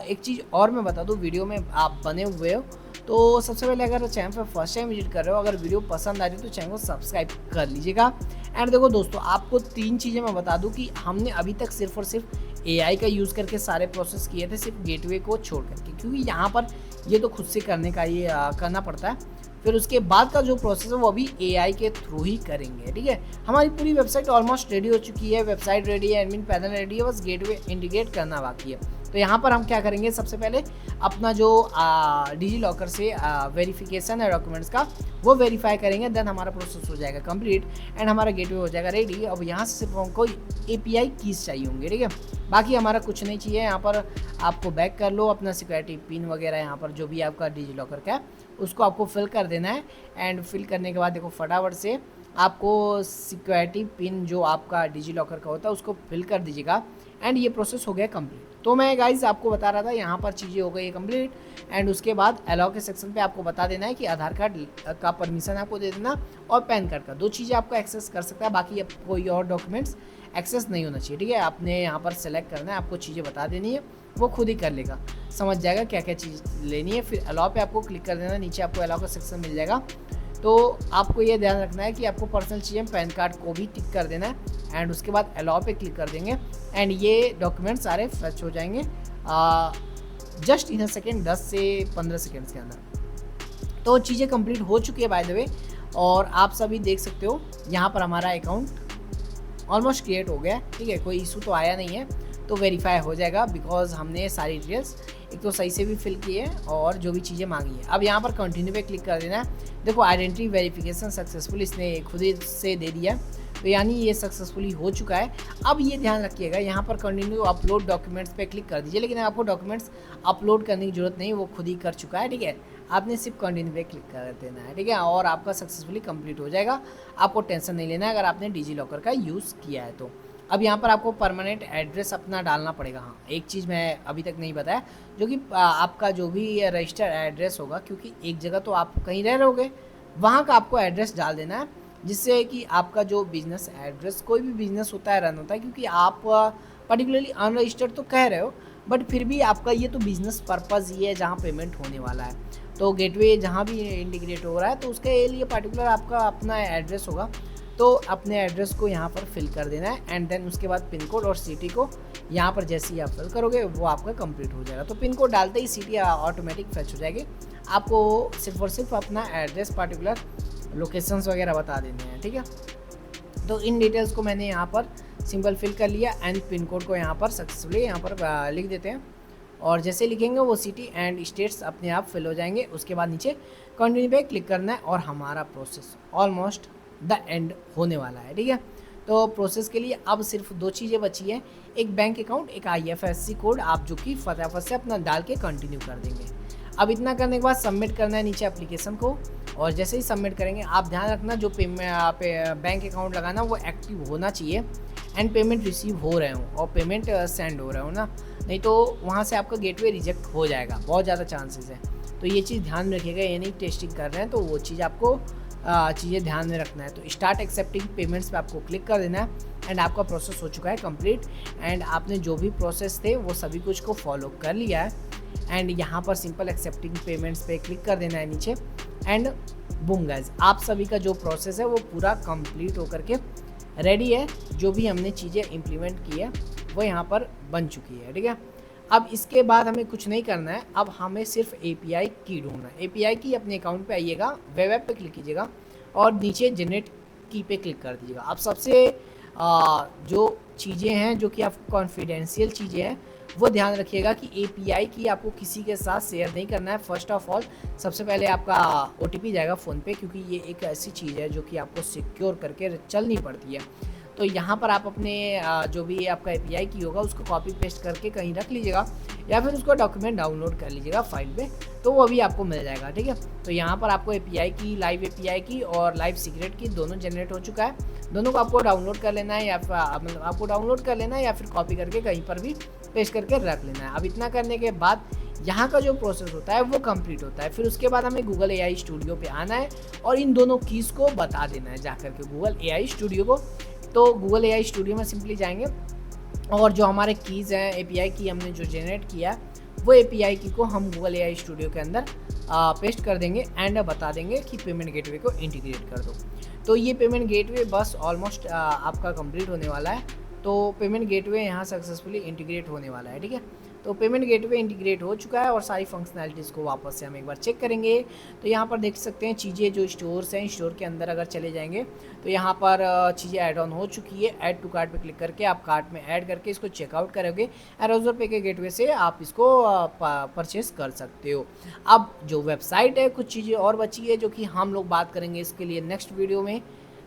एक चीज़ और मैं बता दूँ, वीडियो में आप बने हुए हो तो सबसे पहले अगर चैनल पर फर्स्ट टाइम विजिट कर रहे हो, अगर वीडियो पसंद आ रही है तो चैनल को सब्सक्राइब कर लीजिएगा। एंड देखो दोस्तों, आपको 3 चीज़ें मैं बता दूं कि हमने अभी तक सिर्फ और सिर्फ एआई का यूज़ करके सारे प्रोसेस किए थे, सिर्फ गेटवे को छोड़ करके, क्योंकि यहाँ पर ये तो खुद से करने का ये करना पड़ता है। फिर उसके बाद का जो प्रोसेस है वो अभी एआई के थ्रू ही करेंगे। ठीक है, हमारी पूरी वेबसाइट ऑलमोस्ट रेडी हो चुकी है, वेबसाइट रेडी है, एडमिन पैनल रेडी है, बस गेटवे इंटीग्रेट करना बाकी है। तो यहाँ पर हम क्या करेंगे, सबसे पहले अपना जो डिजी लॉकर से वेरिफिकेशन है डॉक्यूमेंट्स का वो वेरीफाई करेंगे, देन हमारा प्रोसेस हो जाएगा कंप्लीट एंड हमारा गेटवे हो जाएगा रेडी। अब यहाँ से सिर्फ हमको एपीआई कीज चाहिए होंगे। ठीक है, बाकी हमारा कुछ नहीं चाहिए। यहाँ पर आपको बैक कर लो, अपना सिक्योरिटी पिन वगैरह यहाँ पर जो भी आपका डिजी लॉकर का है उसको आपको फिल कर देना है। एंड फिल करने के बाद देखो फटाफट से आपको सिक्योरिटी पिन जो आपका डिजी लॉकर का होता है उसको फिल कर दीजिएगा एंड ये प्रोसेस हो गया कंप्लीट। तो मैं गाइज आपको बता रहा था यहाँ पर चीज़ें हो गई है कंप्लीट। एंड उसके बाद अलाउ के सेक्शन पे आपको बता देना है कि आधार कार्ड का परमिशन आपको दे देना और पैन कार्ड का, 2 चीज़ें आपको एक्सेस कर सकता है, बाकी अब कोई और डॉक्यूमेंट्स एक्सेस नहीं होना चाहिए। ठीक है, आपने यहाँ पर सेलेक्ट करना है, आपको चीज़ें बता देनी है, वो खुद ही कर लेगा, समझ जाएगा क्या क्या चीज़ लेनी है। फिर अलाउ पे आपको क्लिक कर देना, नीचे आपको अलाउ का सेक्शन मिल जाएगा। तो आपको ये ध्यान रखना है कि आपको पर्सनल चीज़ें पैन कार्ड को भी टिक कर देना है एंड उसके बाद अलाउ पे क्लिक कर देंगे एंड ये डॉक्यूमेंट सारे फैच हो जाएंगे जस्ट इन अ सेकेंड, 10 से 15 सेकेंड्स के अंदर। तो चीज़ें कंप्लीट हो चुकी है बाय द वे, और आप सभी देख सकते हो यहाँ पर हमारा अकाउंट ऑलमोस्ट क्रिएट हो गया है। ठीक है, कोई इशू तो आया नहीं है, तो वेरीफाई हो जाएगा बिकॉज हमने सारी डिटेल्स एक तो सही से भी फिल की है और जो भी चीज़ें मांगी है। अब यहाँ पर कंटिन्यू पे क्लिक कर देना है। देखो आइडेंटिटी वेरिफिकेशन सक्सेसफुल इसने खुद ही से दे दिया, तो यानी ये सक्सेसफुली हो चुका है। अब ये ध्यान रखिएगा, यहाँ पर कंटिन्यू अपलोड डॉक्यूमेंट्स पे क्लिक कर दीजिए, लेकिन आपको डॉक्यूमेंट्स अपलोड करने की जरूरत नहीं, वो खुद ही कर चुका है। ठीक है, आपने सिर्फ कंटिन्यू पे क्लिक कर देना है। ठीक है, और आपका सक्सेसफुली कंप्लीट हो जाएगा, आपको टेंशन नहीं लेना है अगर आपने डिजी लॉकर का यूज़ किया है तो। अब यहाँ पर आपको परमानेंट एड्रेस अपना डालना पड़ेगा। हाँ, एक चीज़ मैं अभी तक नहीं बताया, जो कि आपका जो भी रजिस्टर्ड एड्रेस होगा, क्योंकि एक जगह तो आप कहीं रह रहोगे, वहाँ का आपको एड्रेस डाल देना है, जिससे कि आपका जो बिज़नेस एड्रेस, कोई भी बिज़नेस होता है रन होता है, क्योंकि आप पर्टिकुलरली अनरजिस्टर्ड तो कह रहे हो, बट फिर भी आपका ये तो बिजनेस पर्पज़ ही है जहाँ पेमेंट होने वाला है। तो गेटवे जहाँ भी इंटीग्रेट हो रहा है तो उसके लिए पर्टिकुलर आपका अपना एड्रेस होगा, तो अपने एड्रेस को यहाँ पर फिल कर देना है एंड देन उसके बाद पिन कोड और सिटी को यहाँ पर जैसे ही आप फिल करोगे वो आपका कंप्लीट हो जाएगा। तो पिन कोड डालते ही सिटी ऑटोमेटिक फैच हो जाएगी। आपको सिर्फ और सिर्फ अपना एड्रेस पर्टिकुलर लोकेशंस वगैरह बता देने हैं, ठीक है। तो इन डिटेल्स को मैंने यहाँ पर सिंपल फिल कर लिया एंड पिन कोड को यहाँ पर सक्सेसफुली यहाँ पर लिख देते हैं और जैसे लिखेंगे वो सिटी एंड स्टेट्स अपने आप फिल हो जाएंगे। उसके बाद नीचे कंटिन्यू पे क्लिक करना है और हमारा प्रोसेस ऑलमोस्ट द एंड होने वाला है, ठीक है। तो प्रोसेस के लिए अब सिर्फ 2 चीज़ें बची हैं, एक बैंक अकाउंट, एक IFSC कोड, आप जो कि फटाफट से अपना डाल के कंटिन्यू कर देंगे। अब इतना करने के बाद सबमिट करना है नीचे एप्लीकेशन को और जैसे ही सबमिट करेंगे आप ध्यान रखना जो बैंक अकाउंट लगाना वो एक्टिव होना चाहिए एंड पेमेंट रिसीव हो रहे हो और पेमेंट सेंड हो रहे हो ना, नहीं तो वहाँ से आपका गेटवे रिजेक्ट हो जाएगा, बहुत ज़्यादा चांसेस है। तो ये चीज़ ध्यान में रखिएगा, ये नहीं टेस्टिंग कर रहे हैं तो वो चीज़ आपको चीज़ें ध्यान में रखना है। तो स्टार्ट एक्सेप्टिंग पेमेंट्स पे आपको क्लिक कर देना है एंड आपका प्रोसेस हो चुका है कंप्लीट एंड आपने जो भी प्रोसेस थे वो सभी कुछ को फॉलो कर लिया है एंड यहाँ पर सिंपल एक्सेप्टिंग पेमेंट्स पे क्लिक कर देना है नीचे एंड बूम गाइस, आप सभी का जो प्रोसेस है वो पूरा कंप्लीट होकर के रेडी है। जो भी हमने चीज़ें इम्प्लीमेंट की है वो यहाँ पर बन चुकी है, ठीक है। अब इसके बाद हमें कुछ नहीं करना है, अब हमें सिर्फ API की ढूंढना है। API की अपने अकाउंट पे आइएगा, वेब ऐप पे क्लिक कीजिएगा और नीचे जनरेट की पे क्लिक कर दीजिएगा। अब सबसे जो चीज़ें हैं जो कि आपको कॉन्फिडेंशियल चीज़ें हैं वो ध्यान रखिएगा कि API की आपको किसी के साथ शेयर नहीं करना है। फर्स्ट ऑफ ऑल सबसे पहले आपका OTP जाएगा फ़ोन पे, क्योंकि ये एक ऐसी चीज़ है जो कि आपको सिक्योर करके चलनी पड़ती है। तो यहाँ पर आप अपने जो भी आपका API की होगा उसको कॉपी पेस्ट करके कहीं रख लीजिएगा या फिर उसको डॉक्यूमेंट डाउनलोड कर लीजिएगा फाइल पे, तो वो भी आपको मिल जाएगा, ठीक है। तो यहाँ पर आपको API की, लाइव API की और लाइव सीक्रेट की दोनों जनरेट हो चुका है। दोनों को आपको डाउनलोड कर लेना है या फिर मतलब आपको डाउनलोड कर लेना है या फिर कॉपी करके कहीं पर भी पेस्ट करके रख लेना है। अब इतना करने के बाद यहाँ का जो प्रोसेस होता है वो कंप्लीट होता है। फिर उसके बाद हमें गूगल AI स्टूडियो पे आना है और इन दोनों कीज़ को बता देना है जाकर के गूगल AI स्टूडियो को। तो गूगल AI स्टूडियो में सिंपली जाएंगे और जो हमारे कीज़ हैं API की हमने जो जनरेट किया वो API की को हम गूगल AI स्टूडियो के अंदर पेस्ट कर देंगे एंड बता देंगे कि पेमेंट गेटवे को इंटीग्रेट कर दो। तो ये पेमेंट गेटवे बस ऑलमोस्ट आपका कंप्लीट होने वाला है। तो पेमेंट गेटवे यहाँ सक्सेसफुली इंटीग्रेट होने वाला है, ठीक है। तो पेमेंट गेटवे इंटीग्रेट हो चुका है और सारी फंक्शनैलिटीज़ को वापस से हम एक बार चेक करेंगे। तो यहाँ पर देख सकते हैं चीज़ें जो स्टोर्स हैं, स्टोर के अंदर अगर चले जाएंगे तो यहाँ पर चीज़ें ऐड ऑन हो चुकी है। ऐड टू कार्ट पे क्लिक करके आप कार्ट में ऐड करके इसको चेकआउट करोगे, एरोजर पे के गेटवे से आप इसको परचेस कर सकते हो। अब जो वेबसाइट है कुछ चीज़ें और बची है जो कि हम लोग बात करेंगे इसके लिए नेक्स्ट वीडियो में।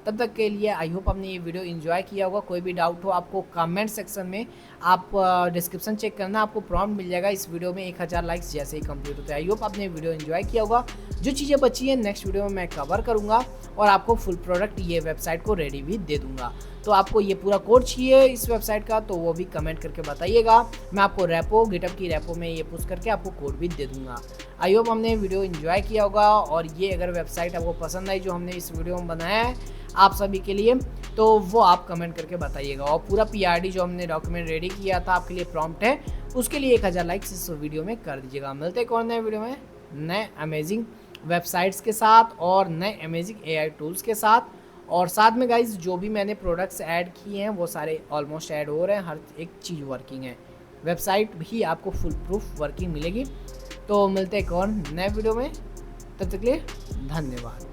तब तक के लिए आई होप आपने ये वीडियो एंजॉय किया होगा। कोई भी डाउट हो आपको कमेंट सेक्शन में आप डिस्क्रिप्शन चेक करना, आपको प्रॉम्प्ट मिल जाएगा इस वीडियो में 1000 लाइक्स जैसे ही कंप्लीट होता है। आई होप आपने वीडियो एंजॉय किया होगा। जो चीज़ें बची हैं नेक्स्ट वीडियो में मैं कवर करूँगा और आपको फुल प्रोडक्ट ये वेबसाइट को रेडी भी दे दूँगा। तो आपको ये पूरा कोड चाहिए इस वेबसाइट का तो वो भी कमेंट करके बताइएगा। मैं आपको रेपो गिटहब की रेपो में ये पुश करके आपको कोड भी दे दूँगा। आई होप हमने वीडियो एंजॉय किया होगा और ये अगर वेबसाइट आपको पसंद आई जो हमने इस वीडियो में बनाया है आप सभी के लिए, तो वो आप कमेंट करके बताइएगा। और पूरा PRD जो हमने डॉक्यूमेंट रेडी किया था आपके लिए प्रॉम्प्ट है, उसके लिए 1000 लाइक्स इस वीडियो में कर दीजिएगा। मिलते हैं कौन नए वीडियो में नए अमेजिंग वेबसाइट्स के साथ और नए अमेजिंग AI टूल्स के साथ। और साथ में गाइज जो भी मैंने प्रोडक्ट्स ऐड किए हैं वो सारे ऑलमोस्ट ऐड हो रहे हैं, हर एक चीज़ वर्किंग है। वेबसाइट भी आपको फुल प्रूफ वर्किंग मिलेगी। तो मिलते हैं कौन नए वीडियो में, तब तक के लिए धन्यवाद।